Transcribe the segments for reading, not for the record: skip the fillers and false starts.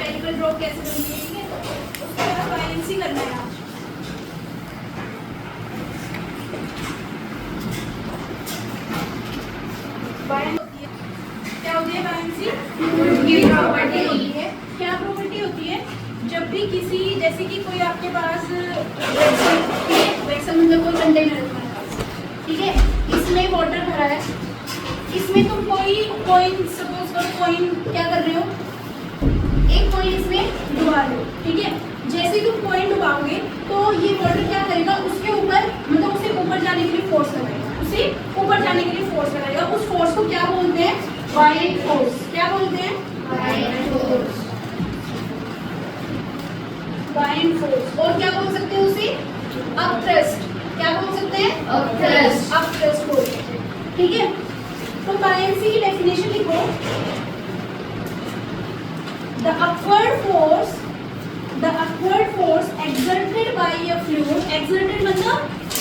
Spherical drop कैसे बनती है, ठीक है। उसके बाद बायनेंसी करना है आज। क्या होती है बायनेंसी? प्रॉपर्टी होती है। क्या प्रॉपर्टी होती है? जब भी किसी, जैसे कि कोई आपके पास वैसा मतलब कोई कंटेनर है तुम्हारे पास, ठीक है, इसमें वाटर भरा है, इसमें तुम कोई कॉइन, सपोज करो कॉइन क्या कर रहे हो, एक कॉइन इसमें डुबा रहे हो, ठीक है। जैसे तुम कॉइन डुबाओगे तो ये वाटर क्या करेगा, उसके ऊपर मतलब उसे ऊपर जाने के लिए फोर्स लगाएगा, उसे ऊपर जाने के लिए फोर्स लगाएगा। उस फोर्स को क्या बोलते हैं? Buying force. क्या बोलते हैं? Buying force. Buying force. और क्या बोल सकते हैं उसे? अपथ्रस्ट। क्या बोल सकते हैं? अपथ्रस्ट। अपथ्रस्ट बोल सकते हैं, ठीक है। तो बायनेंसी की डेफिनेशन लिखो। The upward force exerted by a fluid, exerted मतलब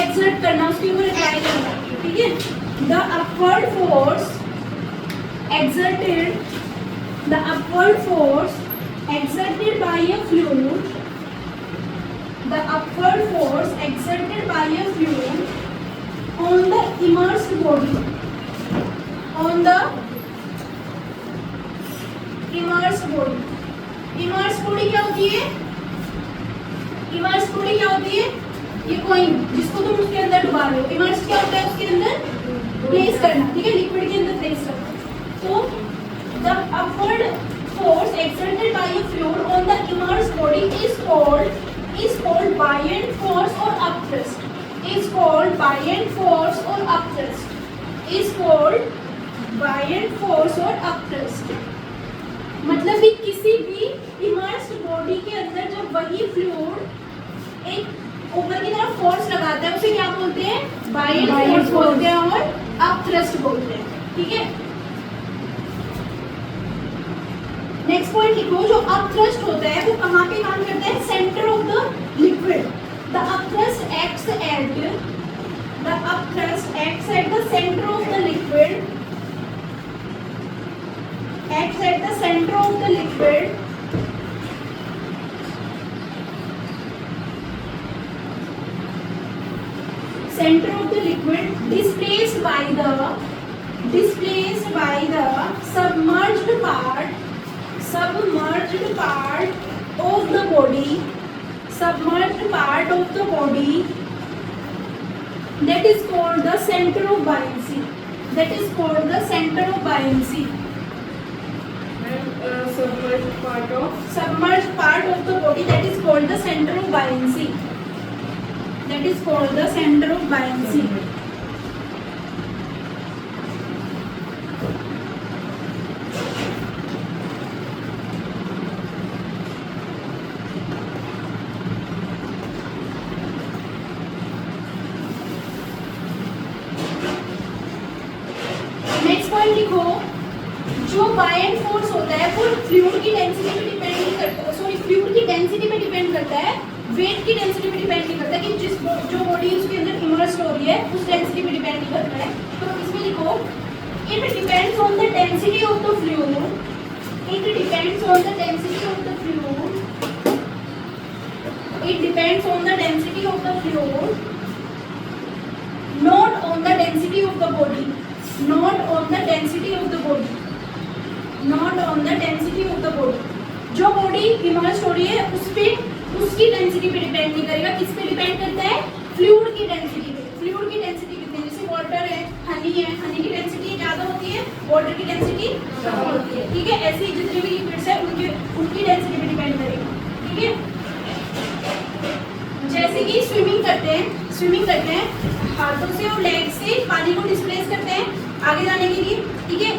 exert करना, उसके ऊपर अप्लाई करना, ठीक है। The upward force exerted by a fluid, the upward force exerted by a fluid on the immersed body, on the immersed body. immersed body क्या होती है? immersed body क्या होती है? ये कॉइन जिसको तुम उसके अंदर डुबा रहे हो, immersed क्या होता है? उसके अंदर प्लेस करना, ठीक है, लिक्विड के अंदर प्लेस करना। तो the upward force exerted by a fluid on the immersed body is called buoyant force or upthrust. Is called buoyant force or upthrust. Is called buoyant force or upthrust. मतलब कि किसी भी immersed body के अंदर जब वही fluid एक ऊपर की तरफ फोर्स लगाता है, उसे क्या बोलते हैं? बायिंग फोर्स बोलते हैं और अपथ्रस्ट बोलते हैं, ठीक है। नेक्स्ट पॉइंट लिखो। जो अपथ्रस्ट होता है वो कहाँ पे काम करता है? Centre of the liquid. The upthrust acts at the centre of the liquid, acts at the center of the liquid, displaced by the submerged part of the body, that is called the center of buoyancy. Submerged part of the body, that is called the center of buoyancy. Next point लिखो। जो buying force होता है वो fluid की density पे depend नहीं करता, fluid की डेंसिटी पे डिपेंड करता है, वेट की डेंसिटी पे डिपेंड नहीं करता कि जो बॉडी उसके अंदर इमर्स्ड हो रही है उस डेंसिटी पे डिपेंड नहीं करता है। तो इसमें लिखो, it depends on the density of the fluid, not on the density of the body. जो बॉडी इमर्स्ड हो रही है उसकी डेंसिटी पे डिपेंड नहीं करेगा, किस पे डिपेंड करता है? फ्लूइड की डेंसिटी पे। फ्लूइड की डेंसिटी कितनी है? जैसे वाटर है, हनी की डेंसिटी ज्यादा होती है, वाटर की डेंसिटी कम होती है, ठीक है। ऐसे ही जितने भी लिक्विड्स है उनकी डेंसिटी पे डिपेंड करेगा, ठीक है। जैसे कि स्विमिंग करते हैं हाथों से और लेग से पानी को डिस्प्लेस करते हैं आगे जाने के लिए, ठीक है।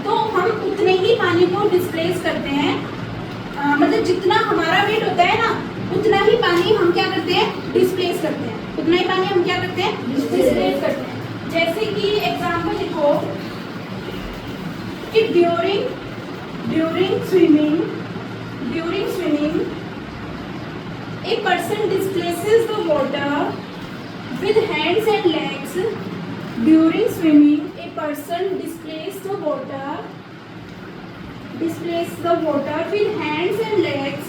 तो हम उतने ही पानी को डिस्प्लेस करते हैं, मतलब जितना हमारा वेट होता है ना उतना ही पानी हम क्या करते हैं? डिस्प्लेस करते हैं। उतना ही पानी हम क्या करते हैं? डिस्प्लेस करते हैं। जैसे कि एग्जांपल लिखो कि during swimming a person displaces the water with hands and legs. During swimming, a person displaces the water displace the water with hands and legs,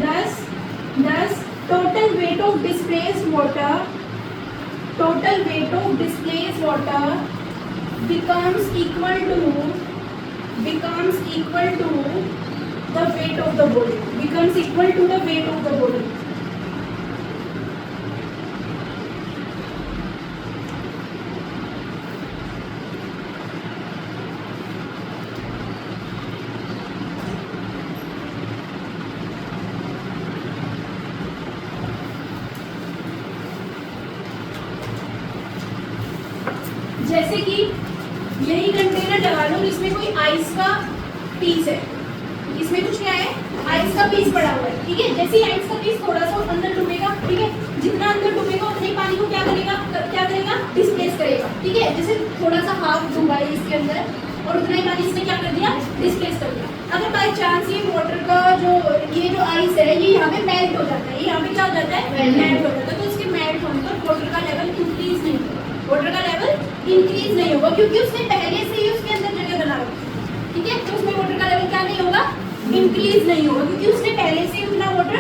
thus total weight of displaced water becomes equal to the weight of the body, जैसे कि यही container लगा लो, इसमें कोई ice का piece है, इसमें कुछ क्या है, आइस का पीस पड़ा हुआ है, ठीक है। जैसे ही आइस का पीस थोड़ा सा अंदर डूबेगा, ठीक है, जितना अंदर डूबेगा उतने ही पानी को क्या करेगा, डिस्प्लेस करेगा, ठीक है। जैसे थोड़ा सा हाफ डूबा है इसके अंदर और उतना ही पानी इसने क्या कर दिया, डिस्प्लेस कर दिया। अगर बाई चांस ये वाटर का जो आइस है ये यहाँ पे मेल्ट हो जाता है, यहाँ पे क्या हो जाता है, मेल्ट हो जाता है, तो इसके मेल्ट होने पर वाटर का लेवल इंक्रीज नहीं होगा, क्योंकि उसने पहले से ही उसके अंदर जगह बना रखी है, ठीक है। तो उसमें वाटर का लेवल क्या नहीं होगा, इंक्रीज नहीं होगा, क्योंकि उसने पहले से ही उतना वाटर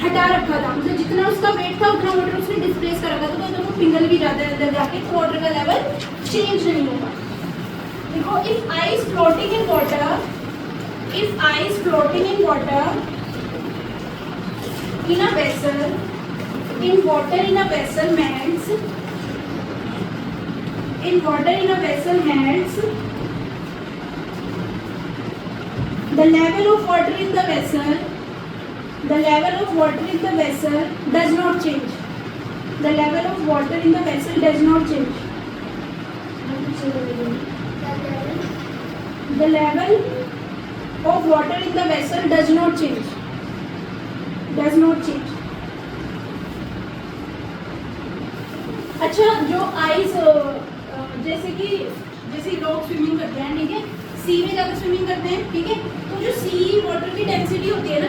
हटा रखा था, मतलब जितना उसका वेट था उतना वाटर उसने डिस्प्लेस कर रखा था, तो जब वो पिघल भी जाता है अंदर जाके तो वाटर का लेवल चेंज नहीं होगा। देखो, if ice floating in water in a vessel melts, the level of water in the vessel does not change. The level of water in the vessel does not change. The level of water in the vessel does not change. अच्छा, जो ice जैसे लोग swimming करते हैं, ठीक है, सी में जाकर स्विमिंग करते हैं, ठीक है, तो जो सी वाटर की डेंसिटी होती है ना,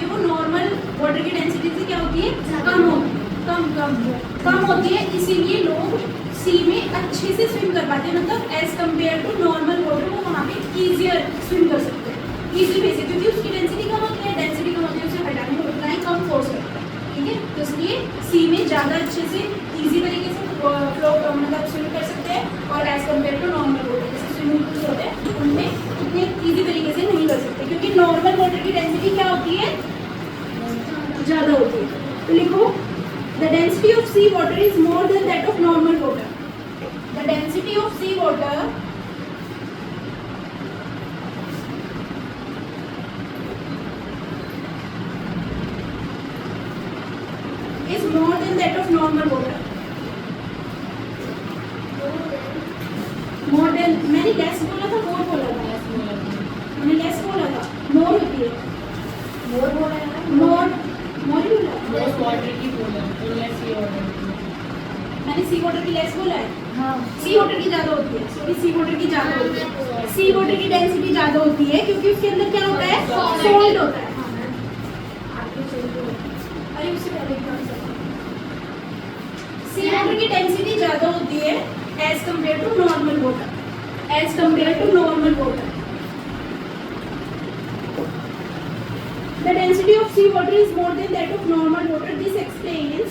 वो नॉर्मल वाटर की डेंसिटी से क्या होती है, कम होती है, इसीलिए लोग सी में अच्छे से स्विम कर पाते हैं, मतलब as compared to normal water वो वहाँ पे ईजियर स्विम कर सकते हैं, इजी वे से, क्योंकि उसकी डेंसिटी कम होती है, उसे हटाने में उतना ही कम फोर्स लगता है, ठीक है। तो इसलिए सी में ज़्यादा अच्छे से ईजी तरीके से मतलब स्विम कर सकते हैं, और as compared to normal water जैसे स्विमिंग पूल होते हैं उनमें इतने ईजी तरीके से नहीं कर सकते, क्योंकि नॉर्मल वाटर की डेंसिटी क्या होती है, ज़्यादा होती है। तो लिखो, the density of sea water is more than that of normal water. The density of sea water is more than that of normal water. More than, मैंने less बोला था, more बोला था, मैंने less बोला था, more होती है, more बोला है ना, more ही बोला, more water की बोला, तो less ही water, मैंने sea water की less बोला है, हाँ, sea water की ज़्यादा होती है, सॉरी sea water की ज़्यादा होती है, sea water की डेंसिटी ज़्यादा होती है, क्योंकि उसके अंदर क्या होता है, सॉल्ट होता है, अरे उससे पहले सी वाटर की डेंसिटी ज़्यादा होती है as compared to normal water, the density of sea water is more than that of normal water. This explains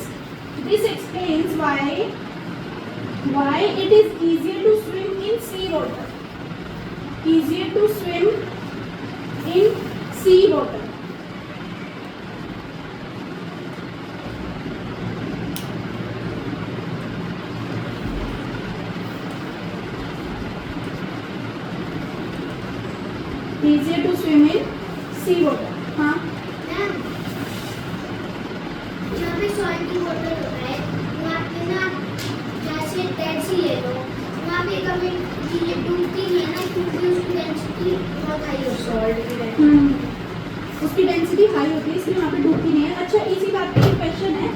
why it is easier to swim in sea water, easier to swim in sea water। हाँ, जहाँ पे salty water होता है वहाँ पे ना, जैसे dead सी ले लो, वहाँ पे कभी चीजें डूबती नहीं है ना, क्योंकि उसकी डेंसिटी बहुत हाई होती है, सॉल्ट की उसकी डेंसिटी हाई होती है, इसलिए वहाँ पे डूबती नहीं है। अच्छा, इसी बात पे एक क्वेश्चन है,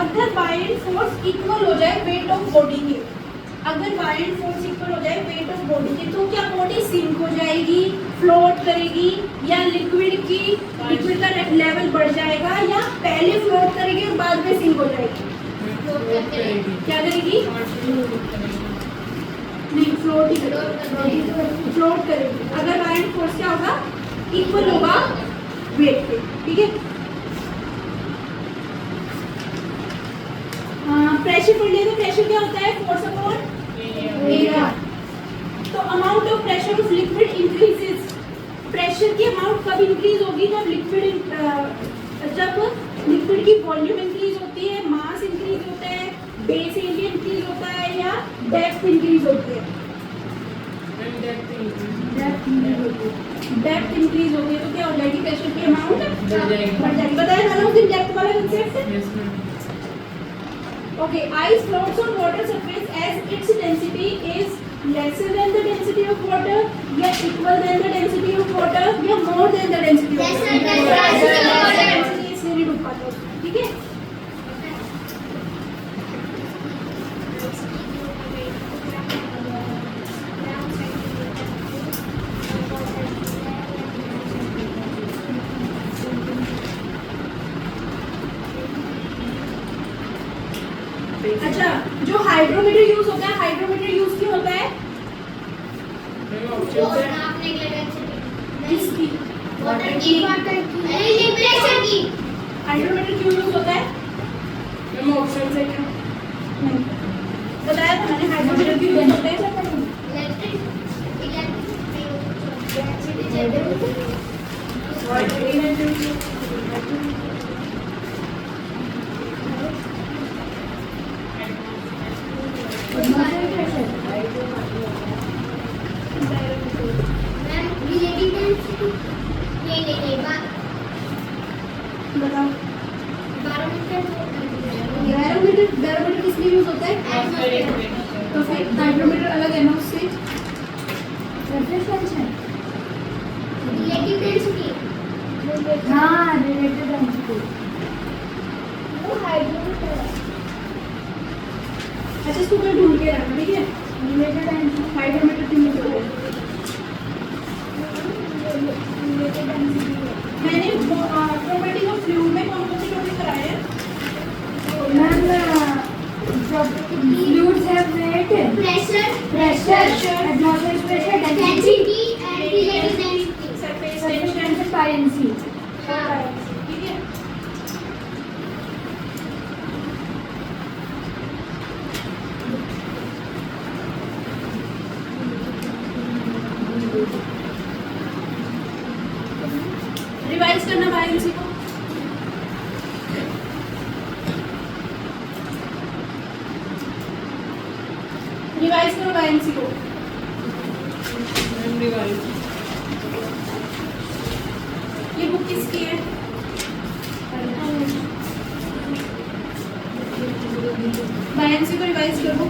अगर बायरेंट फोर्स इक्वल हो जाए वेट ऑफ बॉडी के, तो क्या बॉडी सिंक हो जाएगी, फ्लोट करेगी, या लिक्विड का लेवल बढ़ जाएगा, या पहले फ्लोट करेगी और बाद में सिंक हो जाएगी? क्या करेगी? नहीं, फ्लोट ही करेगी, फ्लोट करेगी। अगर बायोनेट फोर्स क्या होगा? इक्वल होगा वेट के, ठीक है। प्रेशर पढ़ लिया, तो प्रेशर क्या होता है? Force upon area. तो amount of pressure of liquid increases. Pressure की अमाउंट कब इंक्रीज होगी? जब लिक्विड की वॉल्यूम इंक्रीज होती है, मास इंक्रीज होता है, बेस एरिया इंक्रीज होता है, या डेप्थ इंक्रीज होती है। डेप्थ इंक्रीज होगी तो क्या हो जाएगी? प्रेशर की अमाउंट बढ़ जाएगी। बताया था ना उस दिन डेप्थ वाला concept. Okay, ice floats on water surface as its density is lesser than the density of water, या equal than the density of water, या more than the density of water. Lesser than the density of water. इसलिए नहीं डूब पाता उसमें, ठीक है। अच्छा, जो हाइड्रोमीटर यूज होता है, हाइड्रोमीटर यूज क्यों होता है? किसकी? वाटर की प्रेशर की। हाइड्रोमीटर क्यों यूज होता है? ऑप्शन से क्या? नहीं बताया था मैंने, हाइड्रोमीटर क्यों यूज होता है? बताओ। बैरोमीटर किस लिए यूज होता है? तो फिर हाइड्रोमीटर अलग है ना उससे? Relative density. हाँ, रिलेटिव डेंसिटी। वो हाइड्रोमीटर है। अच्छा, इसको मैं ढूंढ के रखना, ठीक है। Relative density. हाइड्रोमीटर क्यों यूज होता है? मैंने प्रॉपर्टी ऑफ फ्लूइड में कौन कौन से टॉपिक कराए हैं? Ma'am, fluids have weight, pressure, atmospheric pressure, density and relative density. Surface density, tension, transparency. ठीक है। रिवाइज करना बायोलॉजी को। रिवाइज करो बायोलॉजी को। ये बुक किसकी है? बायोलॉजी को रिवाइज करो।